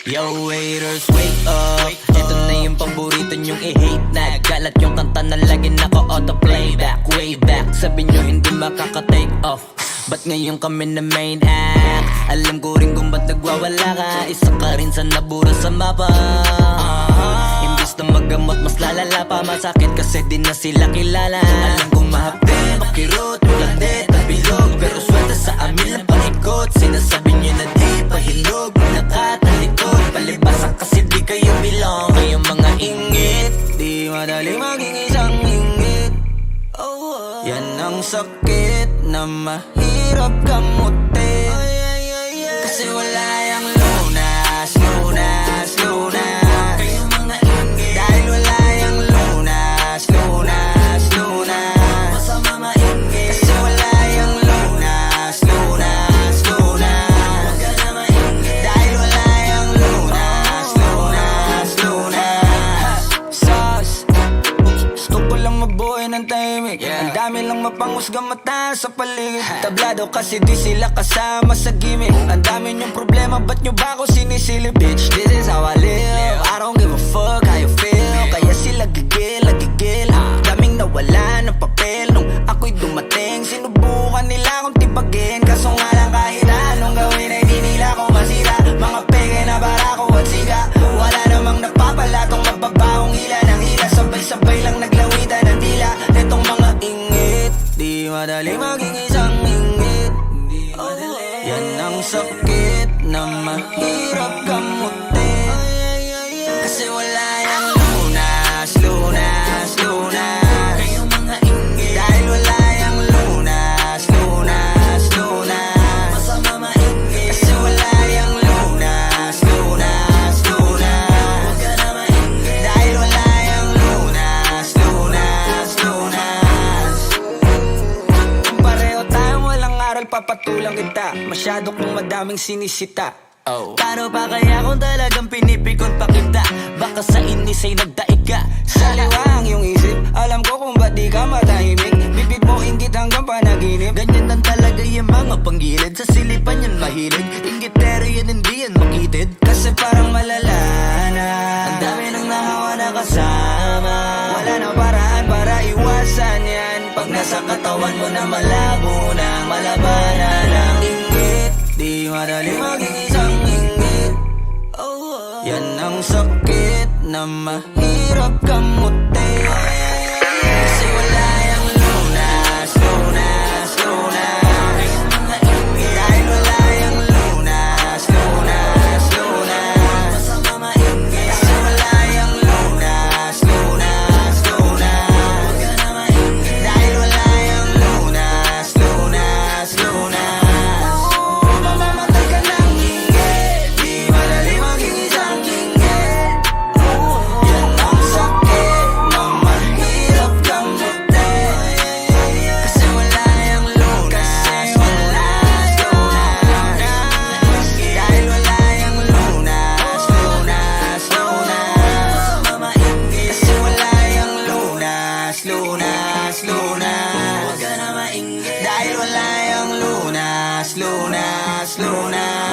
Yo haters, wake up. Ito na yung paborito nyong i-hate na. Galat yung kanta na lagi naka-auto-playback. Way back, sabi nyo hindi makaka-take off. Ba't ngayon kami na main act? Alam ko rin kung ba't nagwawala ka. Isa ka rin sa nabura sa mapa. Imbis na magamot, mas lalala pa. Masakit kasi di na sila kilala. Alam kong mahapin, makirot, maglandet at bilog. Pero swerte sa amin lang paikot. Sinasabi nyo na di pahilog. Nakatalikod, palibasan kasi di kayo belong. Ngayong mga ingit, di madali maging isang ingit. Yan ang sakit na mahirap gamutin. Kasi wala yung lunas, lunas, lunas. Kayong mga ingit, dahil wala yung lunas, lunas, lunas. Masama maingit, kasi wala yung lunas, lunas, lunas. Huwag ka na maingit, dahil wala yung lunas, lunas, lunas. Sus, gusto ko lang mabuhay ng tahimik. Ang dami lang mapanghusgang mata sa paligid. Tablado kasi di sila kasama sa gimmick. Ang dami nyong problema, ba't nyo ba ako sinisilip? Bitch, this is how I live. I don't give a fuck how you feel. Kaya sila gigil, gigil. Daming nawala ng papel nung ako'y dumating. Sinubukan nila akong tibagin, kaso nga lang kahit anong gawin ay di nila ako masira. Mga peke na barako at siga. Wala namang napapala tong mababahong hila ng hila. Sabay-sabay lang naglawitan ng dila. Netong mga ingit, di madali maging isang ingit. Yan ang sakit na mahirap gamutin. Kasi wala yung lunas, lunas, lunas. Kayong mga ingit, dahil wala yung lunas, lunas, lunas. Masama maingit, kasi wala yung lunas, lunas, lunas. Huwag ka na maingit, dahil wala yung lunas, lunas, lunas. Kung pareho tayong walang aral, papatulang kita. Masyado kong madaming sinisita. Paano pa kaya kung talagang pinipikon pa kita? Baka sa inis ay nagdaig ka. Saliwang yung isip, alam ko kung ba't di ka matahimik. Bibig mo inggit hanggang panaginip. Ganyan lang talaga yung mga panggilid. Sa silipan yan mahilig. Inggitero yan, hindi yan makitid. Kasi parang malala na ang dami nang nahawa na kasama. Wala na paraan para iwasan yan. Pag nasa katawan mo na malabo na malabanan ang inggit, di madali maging isang ingit. Yan ang sakit na mahirap gamutin. Kasi wala yung lunas, lunas, lunas. Kayong mga ingit, dahil wala yung lunas, lunas, lunas. Masama maingit, kasi wala yung lunas, lunas, lunas. Huwag ka na maingit, dahil wala yung lunas, lunas, lunas. Mamamatay ka ng ingit, di madali maging isang ingit. Yan ang sakit na mahirap gamutin. Kasi wala yung lunas, lunas, lunas. Dahil wala yung lunas, lunas, lunas. Masama maingit, kasi wala yung lunas, lunas, lunas. Huwag ka na maingit, dahil wala yung lunas, lunas, lunas.